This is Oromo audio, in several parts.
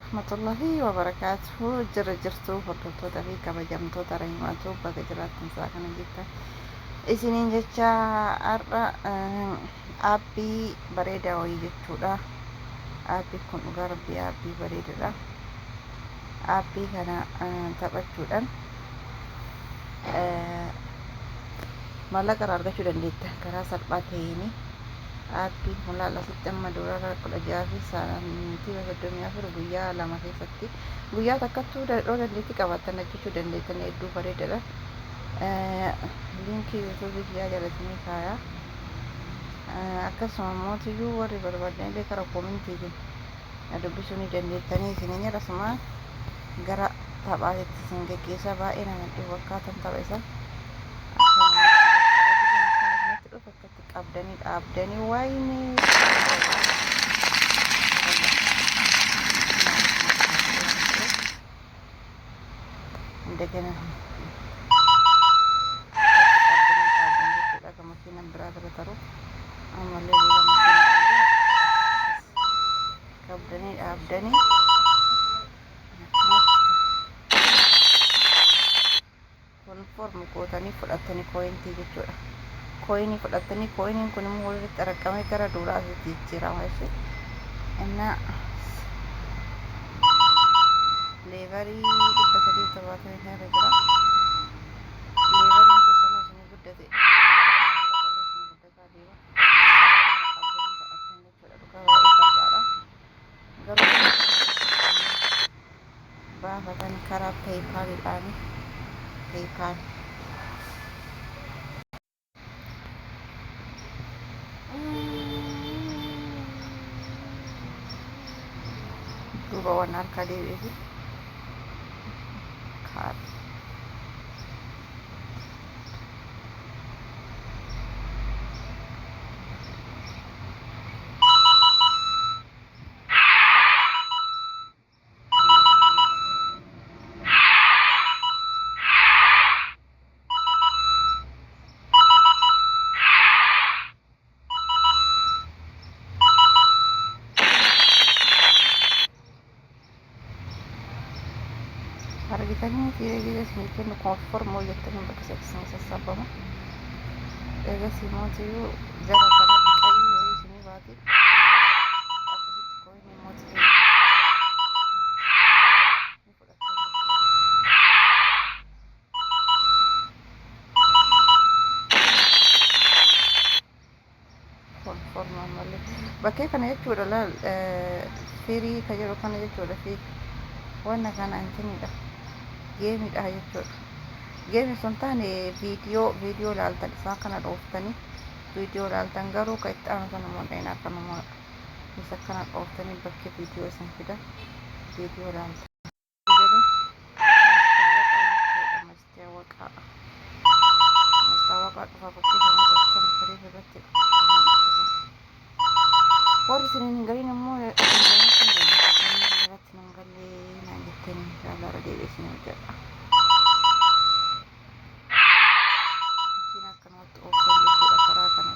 rahmatullahi wa barakatuh. Jirtu hordoftoota fi kabajamtoota rahimaatu bakka jiraattan isaa kana jettan isiniin jecha har'a aappii bareedaa wayii jechuudha. Aappii kun dhugaa rabbii aappii bareedaadha. Aappii kana taphachuudhaan maallaqa argachuu dandeetta karaa salphaa ta'een. Aappii kun laallasitti amma doolaara 16 fi saantii 34 guyyaa lama keessatti guyyaa takkattuu dandeetti qabaatan hojjechuu dandeettan hedduu bareedaadha. Liinkii yuutuubii biyyaa jalatanii kaaya. Akkasuma mootiyyuu warri barbaadan illee karaa koomintiitiin dubbisuu ni dandeettanii isin akkasuma gara taphaatitti isin geggeessaa baay'ee namatti fakkaatan tapha isaa. Abdani wayne እንደገና ከመኪና ብራት በተሩ አማለ ሌላ መኪና አብደኒ ኮንፎርም ኮታኒ ፍላተኒ ኮይንቲ jechuudha. Koinii fudhatanii koiniin kun immoo walitti argamee gara duuraatti jijjiirama jechuudha. Inna leevarii 370 irra jira. Leevariin keessumaa isin guddate. Baafatanii karaa PayPal duuba waan harka deebi'eef kaara. Argitanii fiigee isin konformoo jettanii bakka seksisan sassaabama. Egaa simootiyyuu jala kanatti qayyii wayii isinii baate akkasitti koinii mootii ni fudhattanii konformaa malee bakkee kana jechuudha. Laal firii ka jedhu kana jechuudha. Fi wanna kana antinidha. Geemidha jechuudha. Geemi sun taane viidiyoo laaltan isaa kana dhooftanii viidiyoo laaltan garuu ka itti aanu sana moodheen akkanuma isa kana dhooftanii bakki viidiyoo isin fida viidiyoo laaltan. Mastaawaqaa dhufa bakkee sana dhooftan bareeda irratti warri isiniin galiin immoo irratti nan galee naan jettanii jaalara deebiisin jedha. Makiin akkanumatti ooftan jechuudha karaa kana.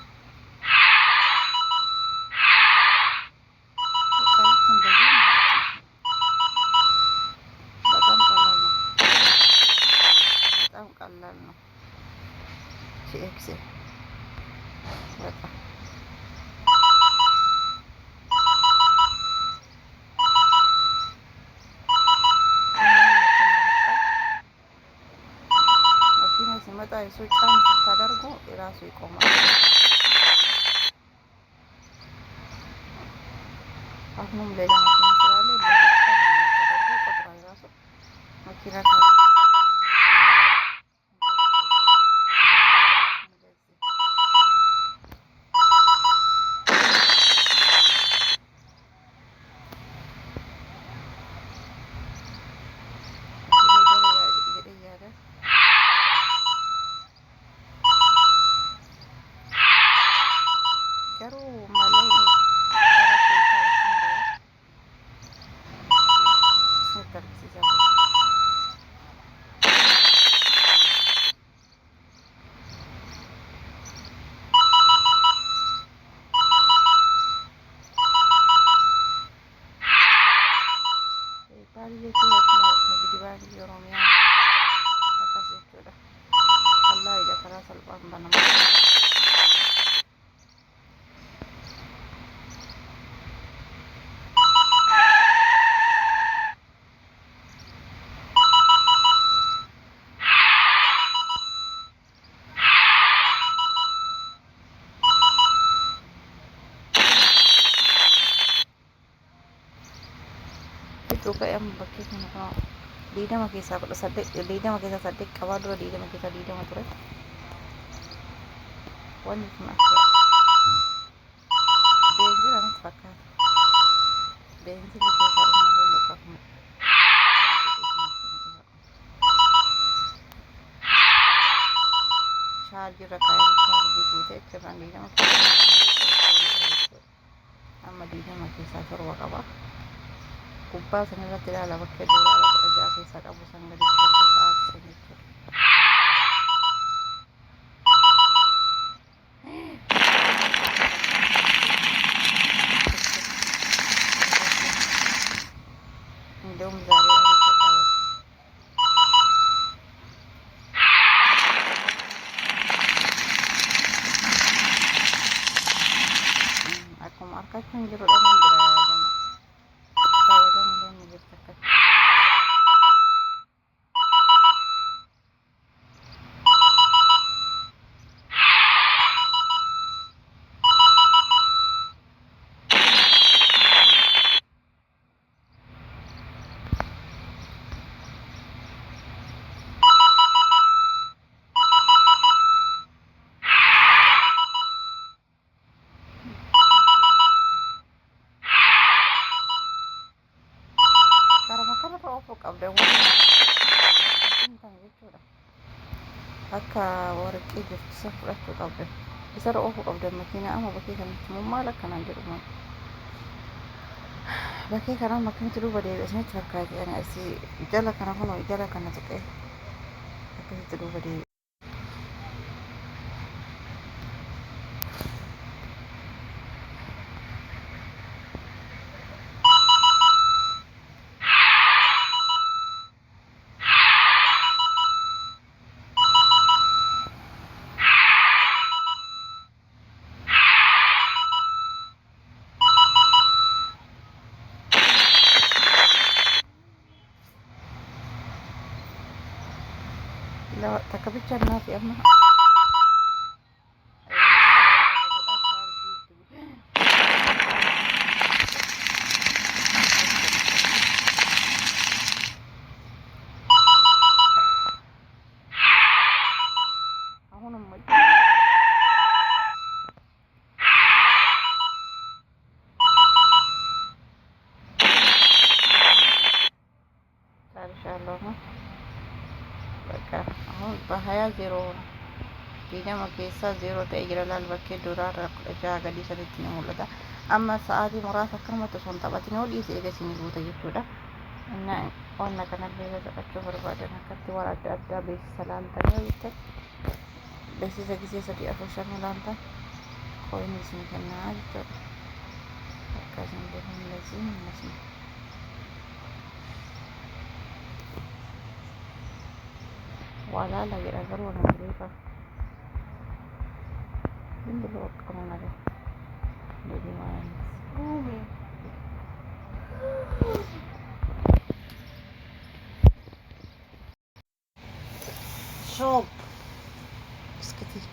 በጣም ቀላል ነው። ሲኤክስ በጣም ሲመጣ እሱ ጫን ስታደርጉ ራሱ ይቆማል። አሁንም ሌላ መኪና ስላለ ለጫን ተደርጎ ቆጥሯል ራሱ መኪና garuu malee dhuga amma bakkee kana kunoo diidama keessaa 18 diidama keessaa 8 qabaa dura diidama keessaa 20 ture wanni kun akka beenzila natti fakkaata beenzilli keessaa dhuma lolloqaa kun chaarjirra kaa'ee chaarjii guutee achirraan diidama amma diidama keessaa torba qaba gubbaa sanarratti ilaala bakkee duraa 16 keessaa qabu san gaditti bakkee sa'aatii san jechuudha. እንደውም ዛሬ አሪፍ ተጫወተ። akkuma argachuun jiru dhabuun jira yaadama daawwatan illee ni jirti akkatti qabda jechuudha akka warqii jirtu isa fudhachuu qabda isarra oofuu qabda makiinaa amma bakkee kanatti immoo maal akkanaan jedhuma bakkee kanaan makiinatti duuba deebi'asinitti fakkaate ani asii jala kana kunoo jala kana tuqee akkasitti duuba deebi'e. لا تكبيتش الناس يا أما إن شاء الله አሁን በ20 ዜሮ ነው ዲዳማ ኬሳ ዜሮ ተይጅራላል bakkee duraarra 16 gadi sadiitti ni mul'ata amma sa'aatii muraasa akkanumatti osoo hin taphatin ol dhiisee eegasii guuta jechuudha እና wanna kanallee godhachuu barbaadan akkatti waan adda addaa beeksisa laaltanii yoo jettan beeksisa gisee 3-4 laaltan ኮይን isin kennaa jechuudha akkasiin deemuun lasiin masni wala lagi agar warna mereka ini belum kamu ada jadi mana shop sekitar